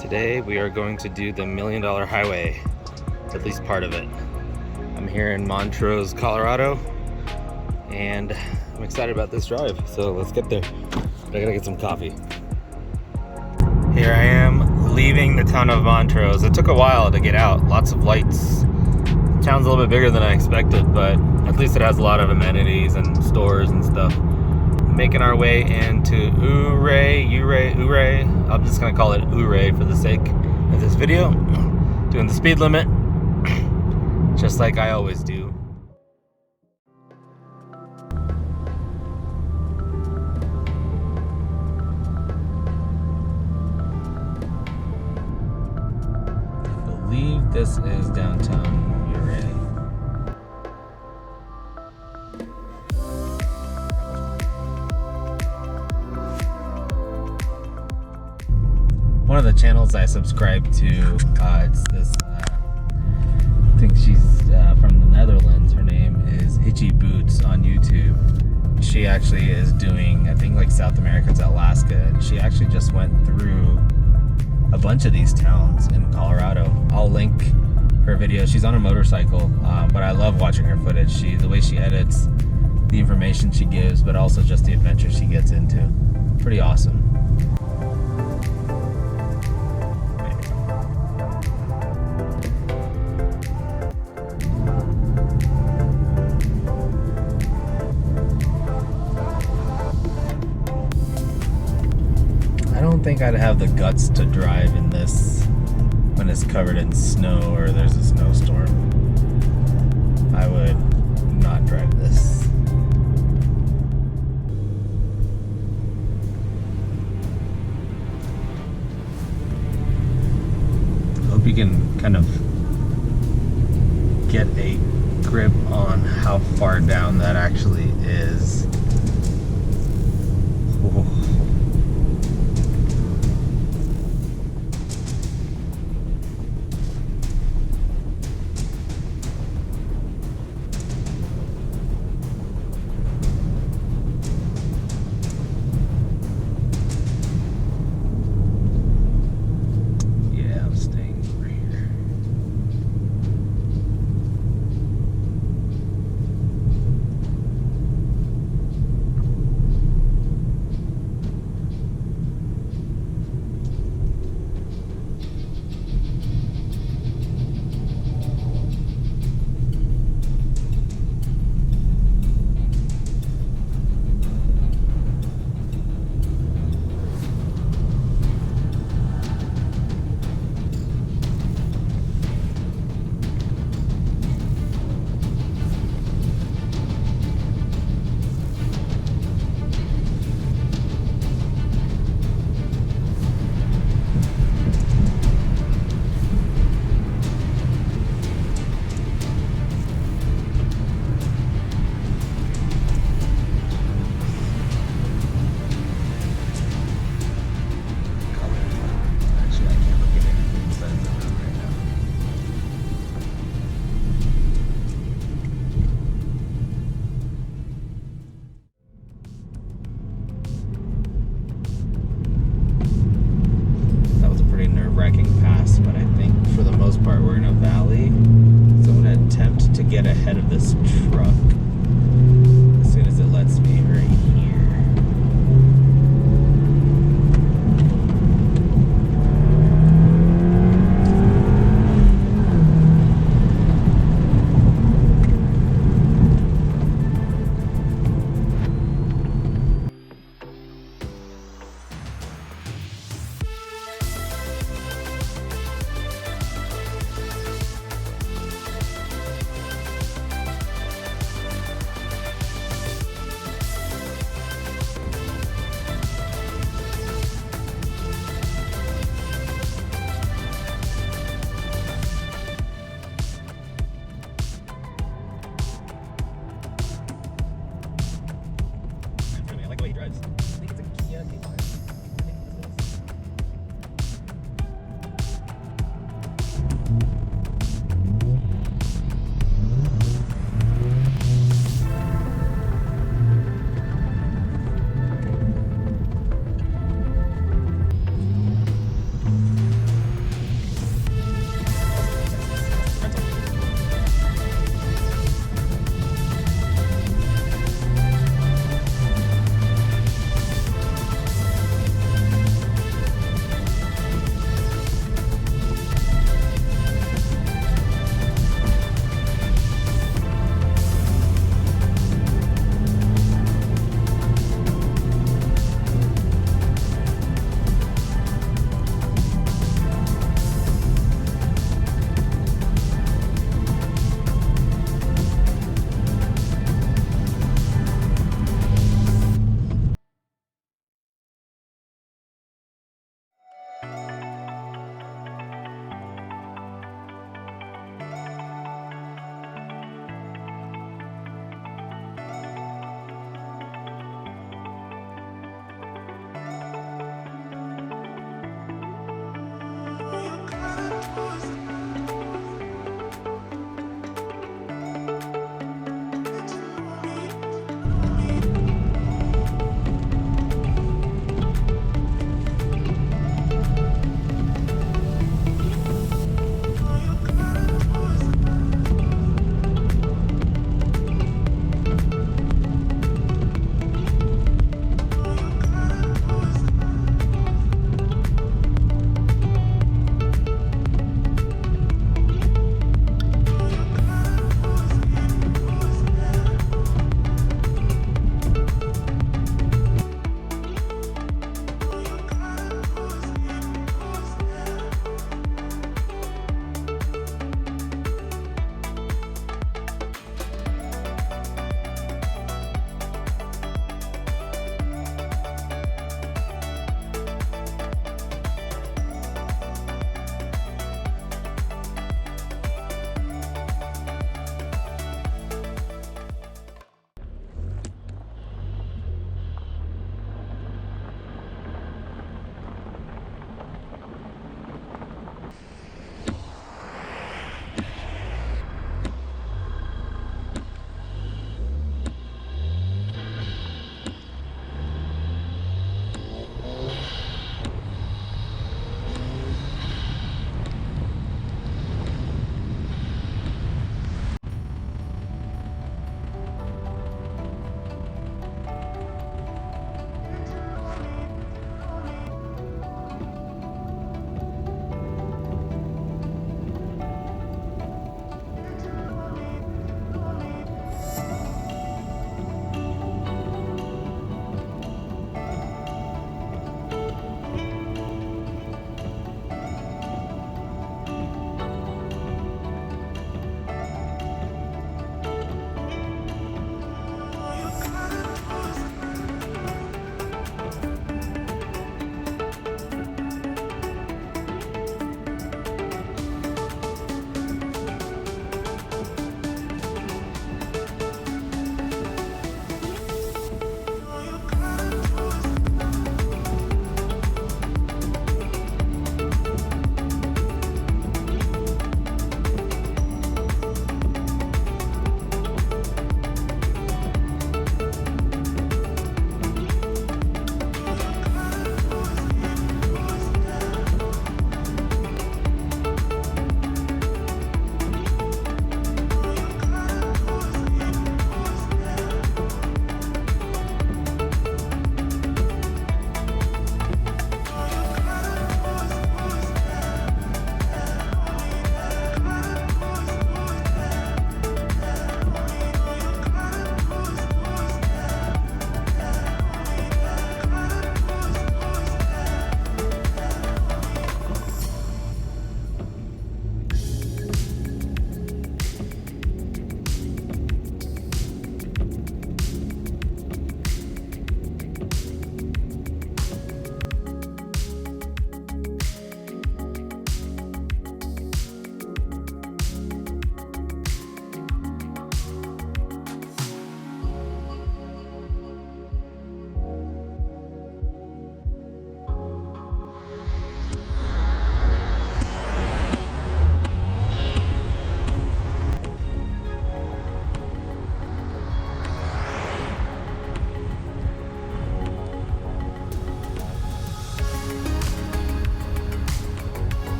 Today we are going to do the $1 Million Highway, at least part of it. I'm here in Montrose, Colorado, and I'm excited about this drive, so let's get there. I gotta get some coffee. Here I am leaving the town of Montrose. It took a while to get out, lots of lights. The town's a little bit bigger than I expected, but at least it has a lot of amenities and stores and stuff. Making our way into Ouray. I'm just gonna call it Ouray for the sake of this video. Doing the speed limit, just like I always do. I believe this is downtown Ouray. One of the channels I subscribe to, it's this, I think she's from the Netherlands. Her name is Itchy Boots on YouTube. She actually is doing, I think, like South America to Alaska, and she actually just went through a bunch of these towns in Colorado. I'll link her video. She's on a motorcycle, but I love watching her footage. The way she edits, the information she gives, but also just the adventure she gets into. Pretty awesome. I don't think I'd have the guts to drive in this when it's covered in snow or there's a snowstorm. I would not drive this. Hope you can kind of get a grip on how far down that actually is. Oh. But I think for the most part we're in a valley, so I'm going to attempt to get ahead of this truck as soon as it lets me right here.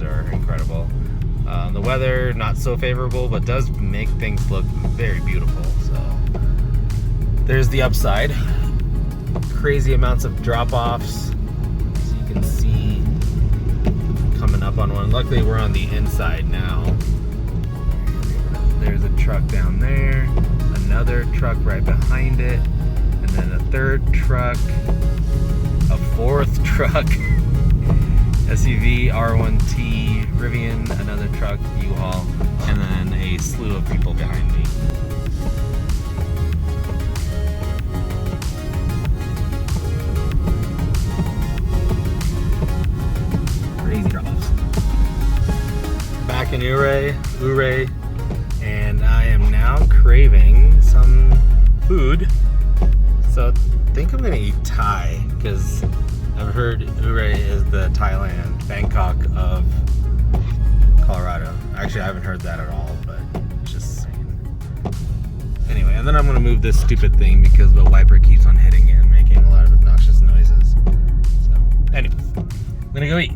are incredible. The weather not so favorable, but does make things look very beautiful. So there's the upside. Crazy amounts of drop-offs, so you can see coming up on one. Luckily we're on the inside now. There's a truck down there, another truck right behind it, and then a third truck, a fourth truck, SUV, R1T, Rivian, another truck, U-Haul, and then a slew of people behind me. Crazy drop-offs. Back in Ouray, and I am now craving some food. So I think I'm gonna eat Thai, because I've heard Ouray is the Thailand, Bangkok of Colorado. Actually, I haven't heard that at all, but just saying. Anyway, and then I'm gonna move this stupid thing because the wiper keeps on hitting it and making a lot of obnoxious noises. So, anyway, I'm gonna go eat.